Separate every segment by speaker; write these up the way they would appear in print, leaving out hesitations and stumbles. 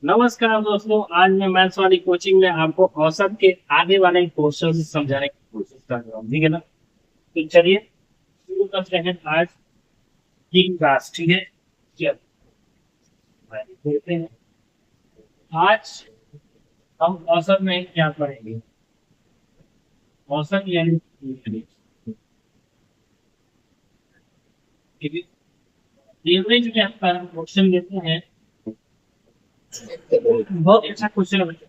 Speaker 1: नमस्कार दोस्तों, आज मैं मैथ्स वाली कोचिंग में आपको औसत के आगे वाले क्वेश्चन समझाने की कोशिश कर रहा हूँ। ठीक है ना? तो चलिए शुरू करते हैं आज की क्लास। ठीक है, चलिए देखते हैं आज हम औसत में क्या पढ़ेंगे। औसत यानी एवरेज में आपका क्वेश्चन देते हैं। बहुत अच्छा क्वेश्चन है बच्चों।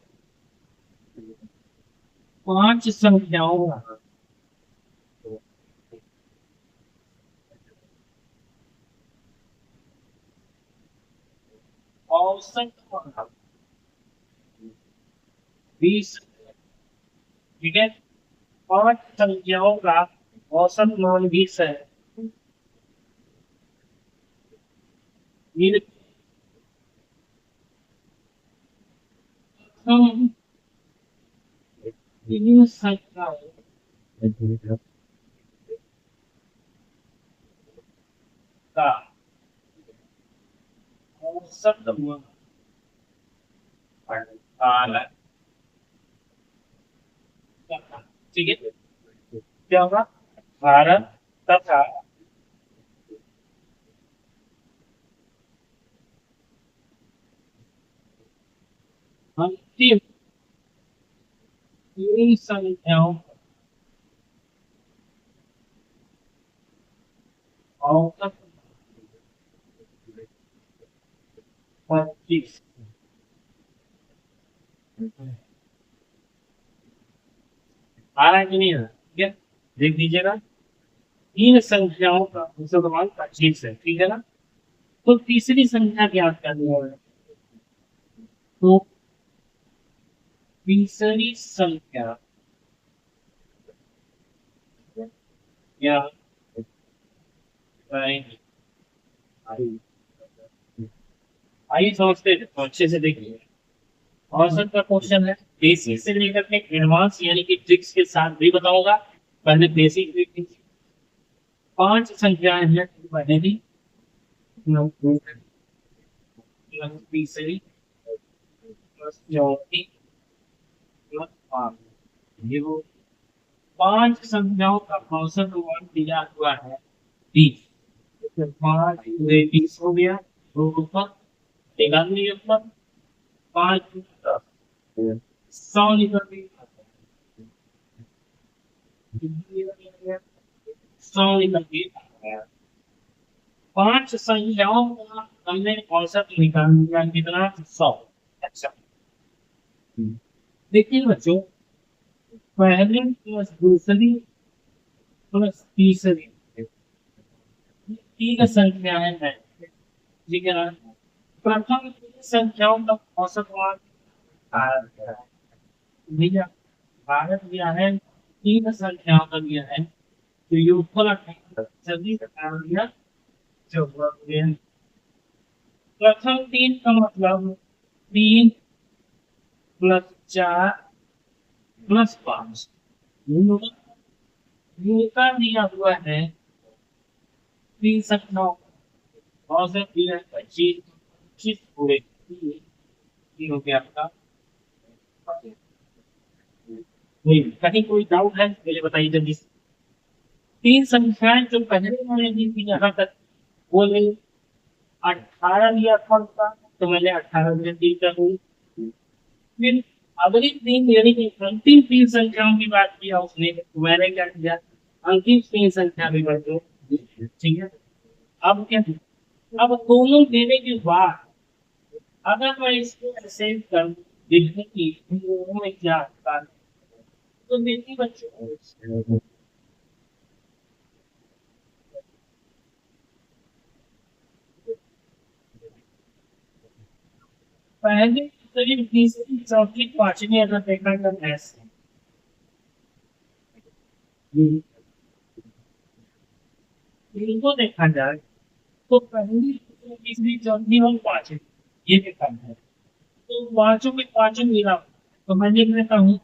Speaker 1: पांच संख्याओं का औसत 20। ठीक है, पांच संख्याओं का औसत मान 20 है। हम इन संख्याओं का औसत मान निकाला। ठीक है, क्या होगा? भारत तथा अंतिम तीन संख्याओं का औसत 25। आ रहा है कि नहीं आ रहा? ठीक है, देख लीजिएगा। तीन संख्याओं का औसत मान 25 है। ठीक है ना? तो तीसरी संख्या ज्ञात करनी है। तो तीसरी संख्या ज्ञात करेंगे। आइए समझते हैं, तो अच्छे से देखिए। औसत का क्वेश्चन है, बेसिक से लेकर के एडवांस यानी कि ट्रिक्स के साथ भी बताऊंगा। पहले बेसिक ट्रिक। पांच संख्याएं हैं पहली, प्लस तीसरी, प्लस चौथी, प्लस पांच। ये वो पांच संख्याओं का औसत मान दिया हुआ है 20। तो पांच पूरे 20 हो गया। दो ऊपर, 91 ऊपर, पांच 10, 100 निकल गई। 100 निकल गई। पांच संख्याओं का हमने औसत निकाल लिया, कितना? 100। अच्छा, देखिए बच्चों, पहली प्लस दूसरी प्लस तीसरी तीन संख्याएं हैं। ठीक है ना? प्रथम तीन संख्याओं का औसत मान भारत है। भैया, भारत दिया है, तीन संख्याओं का दिया है, तो योगफल 28 जल्दी से कर दिया। चौदह। प्रथम तीन का मतलब 3 प्लस 4 प्लस 5। न्यूटन दिया हुआ है तीन संख्याओं का औसत दिया है 25। 25 पूरे तीन हो गया आपका। वही, कहीं कोई डाउट है मुझे बताइए जल्दी से। तीन संख्याएं जो पहले मैंने दी थी यहाँ तक, वो ले 18 लिया था उनका, तो मैंने 18 में दी कर दी। फिर अगली तीन यानी कि अंतिम तीन संख्याओं की बात किया उसने, तो मैंने क्या किया? अंतिम तीन संख्या भी कर दो। ठीक है, अब क्या? अब दोनों देने के बाद अगर मैं इसको ऐसे कर देखने की इन दोनों में क्या आता है, तो देखिए बच्चों, पहले करीब तीसरी चौथी पांचवी अगर देखा तो ऐसे इनको देखा जाए, तो पहली दूसरी तीसरी चौथी और पांचवी, ये देखा जाए तो पांचों में पांचों मिला, तो मैं लिख लेता हूँ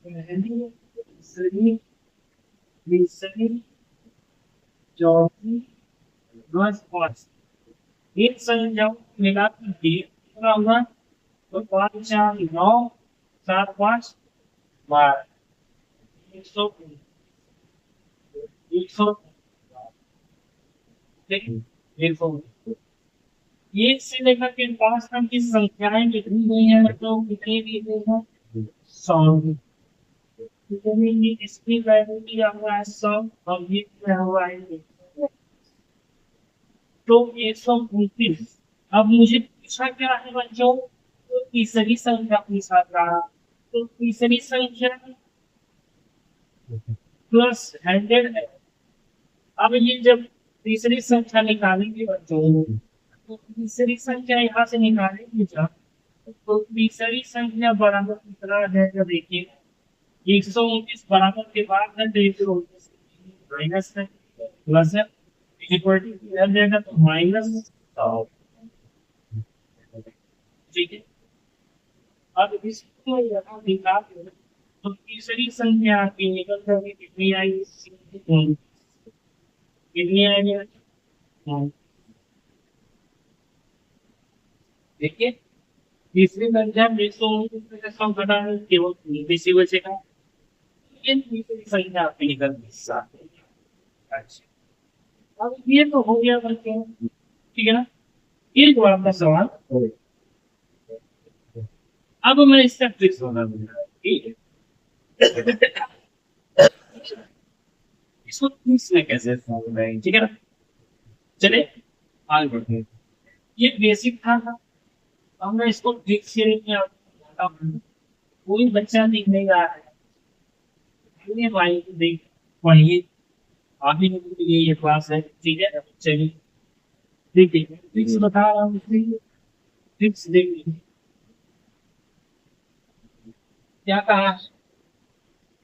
Speaker 1: पहली दूसरी तीसरी चौथी प्लस पांच। एक संख्या मिला के कितना हुआ? तो 5 4 9 7 5 12 100 100 100 ये से लेकर के पास तक की संख्याएं कितनी गई हैं तो कितनी दी गई है 100 कितनी इसकी वैल्यू दिया हुआ है 100 और ये दिया हुआ है 100। तो 129 अब मुझे पूछा क्या है बच्चों तो तीसरी संख्या पूछा था तो तीसरी संख्या प्लस 100 है। अब ये जब तीसरी संख्या निकालेंगे बच्चों तो तीसरी संख्या यहाँ से निकालेंगे जब तो तीसरी संख्या बराबर कितना है जब देखिए 129 बराबर के बाद है तो 129 माइनस है प्लस है इक्वल टू कितना देगा तो माइनस 100। ठीक है अब इसको यहाँ निकाल तो तीसरी संख्या आपकी निकल करके कितनी आएगी कितनी आएगी देखिए तीसरी संख्या 129 में कम घटा है केवल तीसरी बचेगा लेकिन तीसरी संख्या आपकी निकल गई 7। अच्छा अब ये तो हो गया बच्चों ठीक है ना ये तो आपका सवाल हो गया। अब मैं इसका ट्रिक्स बना दूंगा ठीक है इसको ट्रिक्स में कैसे सॉल्व करेंगे ठीक है ना चले आगे बढ़ते हैं ये बेसिक था अब मैं इसको ट्रिक्स के लिए आता हूँ कोई बच्चा दिख नहीं रहा है ये भाई देख पढ़िए आगे के लिए ये क्लास है ठीक है चलिए देखिए ट्रिक्स बता रहा हूँ ट्रिक्स देखिए क्या कहा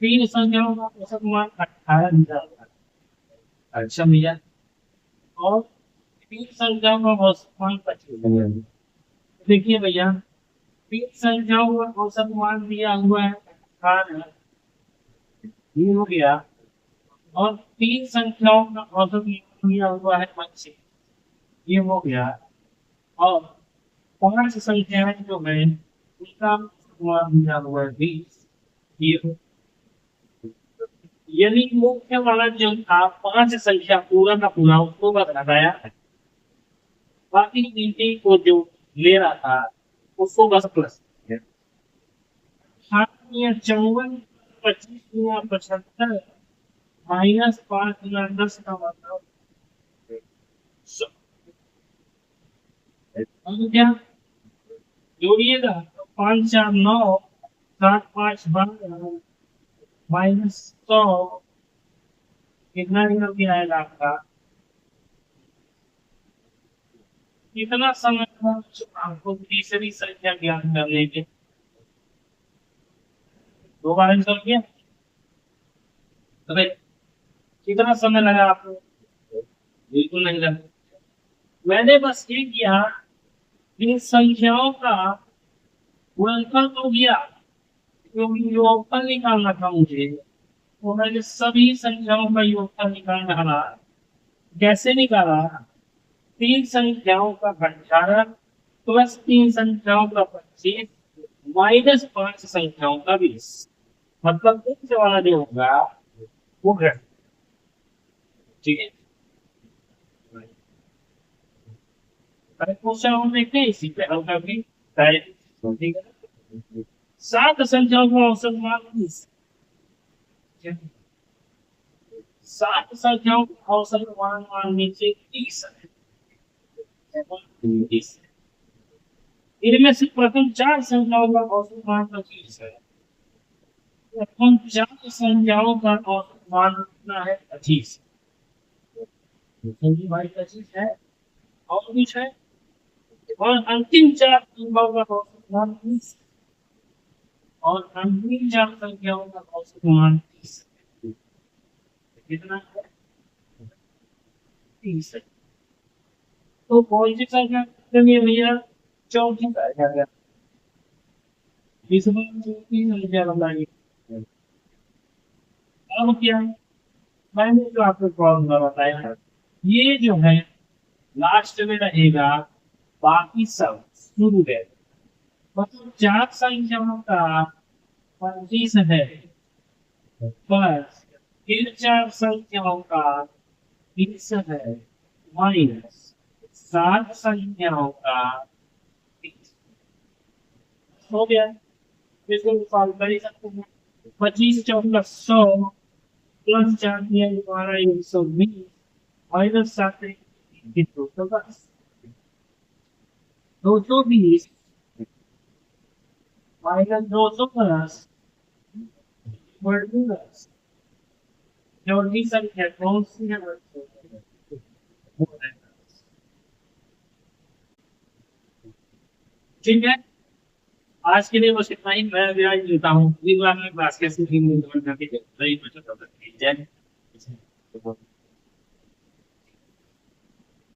Speaker 1: तीन संख्याओं का औसत मान 18 दिया हुआ है। अच्छा भैया और तीन संख्याओं का औसत मान 25 देखिए भैया तीन संख्याओं का औसत मान दिया हुआ है 18 ये हो गया और तीन संख्याओं का औसत मान दिया हुआ है 25 ये हो गया और पांच संख्याएं जो है उसका मान दिया हुआ है 20 ये यदि मुख्य वाला जो था पांच संख्या पूरा का पूरा उसको बस घटाया बाकी गिनती को जो ले रहा था उसको बस प्लस 54 25 माइनस 5 का मतलब क्या जोड़िएगा तो 5 4 9 7 5 12 माइनस 100 कितना निकल के आएगा आपका कितना समय आपको तीसरी संख्या ज्ञात करने के 2 बार निकल गया अरे कितना समय लगा आपको बिल्कुल नहीं लगा मैंने बस ये किया इन संख्याओं का गुणनफल तो किया क्योंकि योगफल निकालना था मुझे तो मैंने सभी संख्याओं का योगफल निकालना कैसे निकाला तीन संख्याओं का 18 प्लस तीन संख्याओं का 25 माइनस 5 संख्याओं का 20 मतलब एक वाला जो होगा वो घट ठीक है क्वेश्चन हम देखते हैं इसी पे हल करके ठीक है 7 संख्याओं का औसत मान 20 7 संख्याओं का औसत मान नीचे 30 इनमें से प्रथम 4 संख्याओं का औसत मान 25 है प्रथम 4 संख्याओं का औसत मान कितना है 25 भाई 25 है और कुछ है और अंतिम 4 संख्याओं का औसत मान 30 और अंतिम 4 संख्याओं का औसत मान 30 कितना है 30 तो कौन सी संख्या चलिए भैया चौथी इस बार चौथी संख्या बताइए अब क्या मैंने जो आपको फॉर्मूला बताया ये जो है लास्ट में रहेगा बाकी सब शुरू है मतलब चार संख्याओं का 25 है, बस फिर चार संख्याओं का 20 है, माइनस सात संख्याओं का 30 हो गया। बिल्कुल सॉल्व कर ही सकते हैं। 25 × 100 प्लस 4 × 120 माइनस 7 तो बस 220 माइनस 210 वर्गमूलस जोड़नी संख्या कौन सी है? ठीक है, आज के लिए बस इतना ही। मैं विराज लेता हूँ, अगली बार में क्लास कैसे भी करके जय